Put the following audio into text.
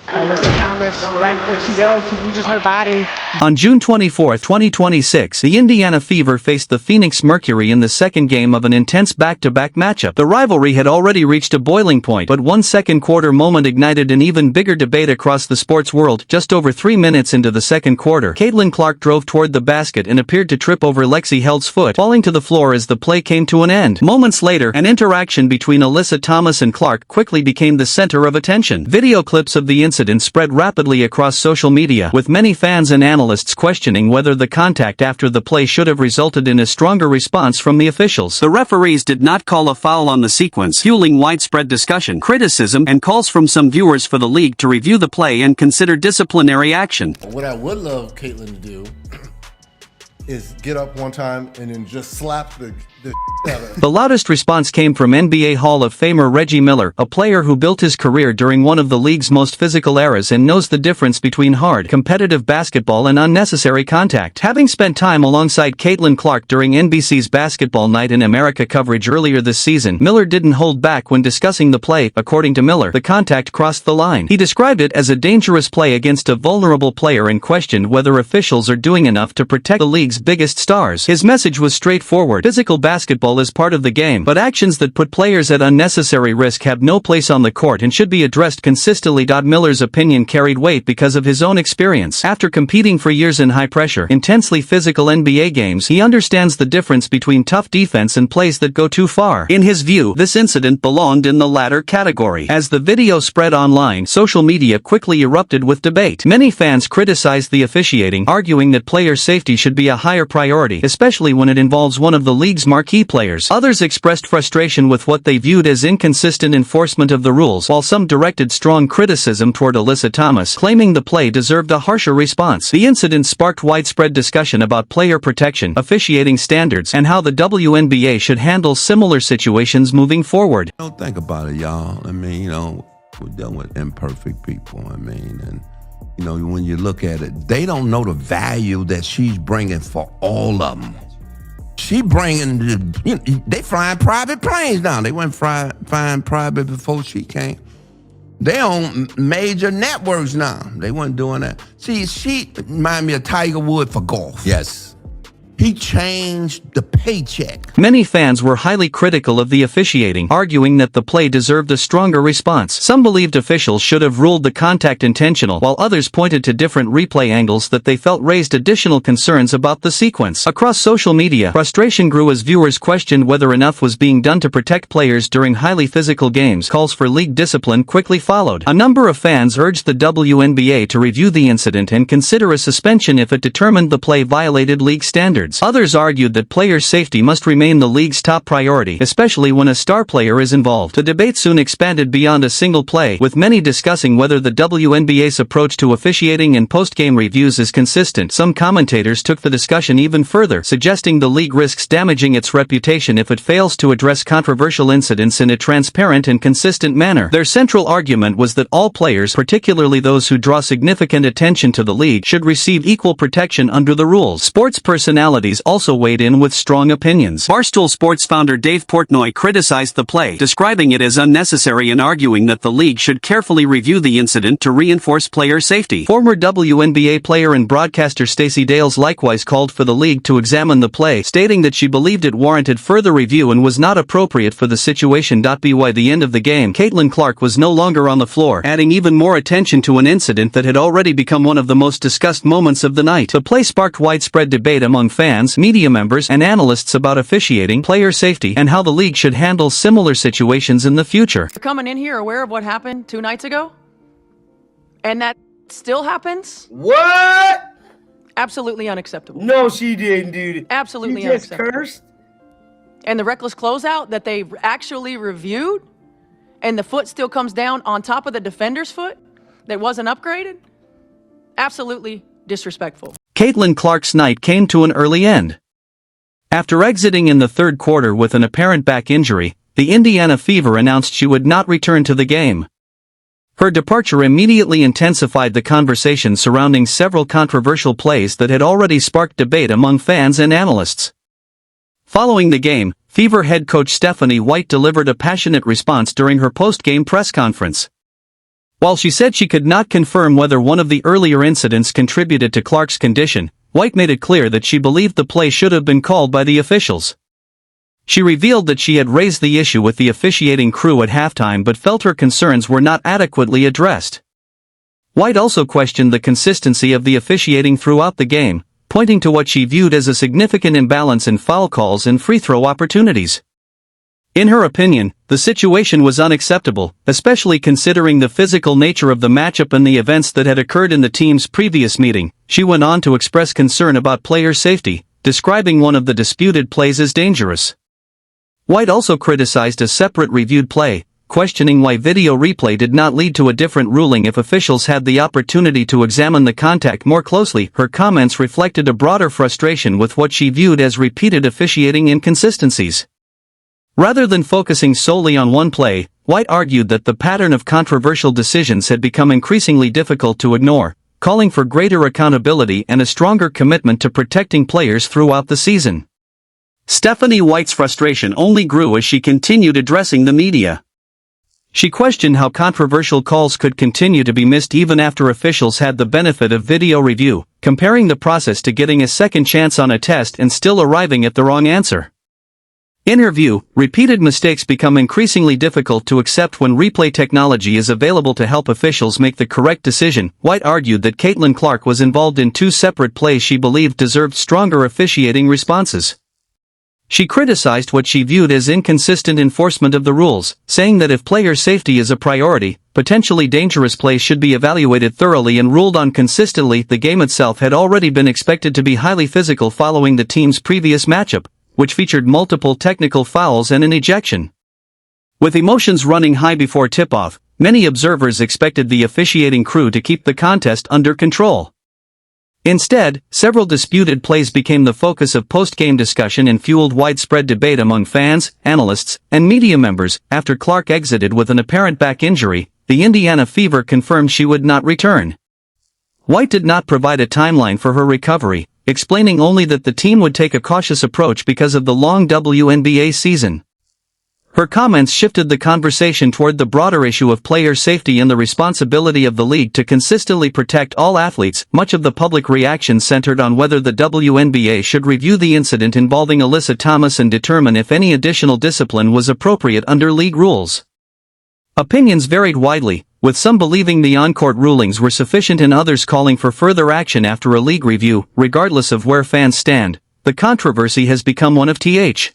Alyssa Thomas, like what she does, she uses her body. On June 24, 2026, the Indiana Fever faced the Phoenix Mercury in the second game of an intense back-to-back matchup. The rivalry had already reached a boiling point, but one second quarter moment ignited an even bigger debate across the sports world. Just over 3 minutes into the second quarter, Caitlin Clark drove toward the basket and appeared to trip over Lexi Held's foot, falling to the floor as the play came to an end. Moments later, an interaction between Alyssa Thomas and Clark quickly became the center of attention. Video clips of the incident spread rapidly across social media, with many fans and analysts questioning whether the contact after the play should have resulted in a stronger response from the officials. The referees did not call a foul on the sequence, fueling widespread discussion, criticism, and calls from some viewers for the league to review the play and consider disciplinary action. What I would love Caitlin to do is get up one time and then just slap the out of it. The loudest response came from NBA Hall of Famer Reggie Miller, a player who built his career during one of the league's most physical eras and knows the difference between hard, competitive basketball and unnecessary contact. Having spent time alongside Caitlin Clark during NBC's Basketball Night in America coverage earlier this season, Miller didn't hold back when discussing the play. According to Miller, the contact crossed the line. He described it as a dangerous play against a vulnerable player and questioned whether officials are doing enough to protect the league's biggest stars. His message was straightforward. Physical basketball is part of the game, but actions that put players at unnecessary risk have no place on the court and should be addressed consistently. Miller's opinion carried weight because of his own experience. After competing for years in high-pressure, intensely physical NBA games, he understands the difference between tough defense and plays that go too far. In his view, this incident belonged in the latter category. As the video spread online, social media quickly erupted with debate. Many fans criticized the officiating, arguing that player safety should be a higher priority, especially when it involves one of the league's marquee players. Others expressed frustration with what they viewed as inconsistent enforcement of the rules, while some directed strong criticism toward Alyssa Thomas, claiming the play deserved a harsher response. The incident sparked widespread discussion about player protection, officiating standards, and how the WNBA should handle similar situations moving forward. Don't think about it, y'all. I mean, we're dealing with imperfect people. I mean, and when you look at it, they don't know the value that she's bringing for all of them. She bringing they flying private planes now. They went flying private before she came. They on major networks now. They weren't doing that. See, she remind me of Tiger Woods for golf. Yes. He changed the paycheck. Many fans were highly critical of the officiating, arguing that the play deserved a stronger response. Some believed officials should have ruled the contact intentional, while others pointed to different replay angles that they felt raised additional concerns about the sequence. Across social media, frustration grew as viewers questioned whether enough was being done to protect players during highly physical games. Calls for league discipline quickly followed. A number of fans urged the WNBA to review the incident and consider a suspension if it determined the play violated league standards. Others argued that player safety must remain the league's top priority, especially when a star player is involved. The debate soon expanded beyond a single play, with many discussing whether the WNBA's approach to officiating and post-game reviews is consistent. Some commentators took the discussion even further, suggesting the league risks damaging its reputation if it fails to address controversial incidents in a transparent and consistent manner. Their central argument was that all players, particularly those who draw significant attention to the league, should receive equal protection under the rules. Sports personalities also weighed in with strong opinions. Barstool Sports founder Dave Portnoy criticized the play, describing it as unnecessary and arguing that the league should carefully review the incident to reinforce player safety. Former WNBA player and broadcaster Stacey Dales likewise called for the league to examine the play, stating that she believed it warranted further review and was not appropriate for the situation. By the end of the game, Caitlin Clark was no longer on the floor, adding even more attention to an incident that had already become one of the most discussed moments of the night. The play sparked widespread debate among fans, media members, and analysts about officiating, player safety, and how the league should handle similar situations in the future. You're coming in here aware of what happened 2 nights ago? And that still happens? What? Absolutely unacceptable. No, she didn't, dude. Absolutely she just unacceptable. cursed. And the reckless closeout that they actually reviewed, and the foot still comes down on top of the defender's foot that wasn't upgraded? Absolutely disrespectful. Caitlin Clark's night came to an early end. After exiting in the third quarter with an apparent back injury, the Indiana Fever announced she would not return to the game. Her departure immediately intensified the conversation surrounding several controversial plays that had already sparked debate among fans and analysts. Following the game, Fever head coach Stephanie White delivered a passionate response during her post-game press conference. While she said she could not confirm whether one of the earlier incidents contributed to Clark's condition, White made it clear that she believed the play should have been called by the officials. She revealed that she had raised the issue with the officiating crew at halftime but felt her concerns were not adequately addressed. White also questioned the consistency of the officiating throughout the game, pointing to what she viewed as a significant imbalance in foul calls and free throw opportunities. In her opinion, the situation was unacceptable, especially considering the physical nature of the matchup and the events that had occurred in the team's previous meeting. She went on to express concern about player safety, describing one of the disputed plays as dangerous. White also criticized a separate reviewed play, questioning why video replay did not lead to a different ruling if officials had the opportunity to examine the contact more closely. Her comments reflected a broader frustration with what she viewed as repeated officiating inconsistencies. Rather than focusing solely on one play, White argued that the pattern of controversial decisions had become increasingly difficult to ignore, calling for greater accountability and a stronger commitment to protecting players throughout the season. Stephanie White's frustration only grew as she continued addressing the media. She questioned how controversial calls could continue to be missed even after officials had the benefit of video review, comparing the process to getting a second chance on a test and still arriving at the wrong answer. In her view, repeated mistakes become increasingly difficult to accept when replay technology is available to help officials make the correct decision. White argued that Caitlin Clark was involved in two separate plays she believed deserved stronger officiating responses. She criticized what she viewed as inconsistent enforcement of the rules, saying that if player safety is a priority, potentially dangerous plays should be evaluated thoroughly and ruled on consistently. The game itself had already been expected to be highly physical following the team's previous matchup, which featured multiple technical fouls and an ejection. With emotions running high before tip-off, many observers expected the officiating crew to keep the contest under control. Instead, several disputed plays became the focus of post-game discussion and fueled widespread debate among fans, analysts, and media members. After Clark exited with an apparent back injury, the Indiana Fever confirmed she would not return. White did not provide a timeline for her recovery, explaining only that the team would take a cautious approach because of the long WNBA season. Her comments shifted the conversation toward the broader issue of player safety and the responsibility of the league to consistently protect all athletes. Much of the public reaction centered on whether the WNBA should review the incident involving Alyssa Thomas and determine if any additional discipline was appropriate under league rules. Opinions varied widely, with some believing the on-court rulings were sufficient and others calling for further action after a league review. Regardless of where fans stand, the controversy has become one of th.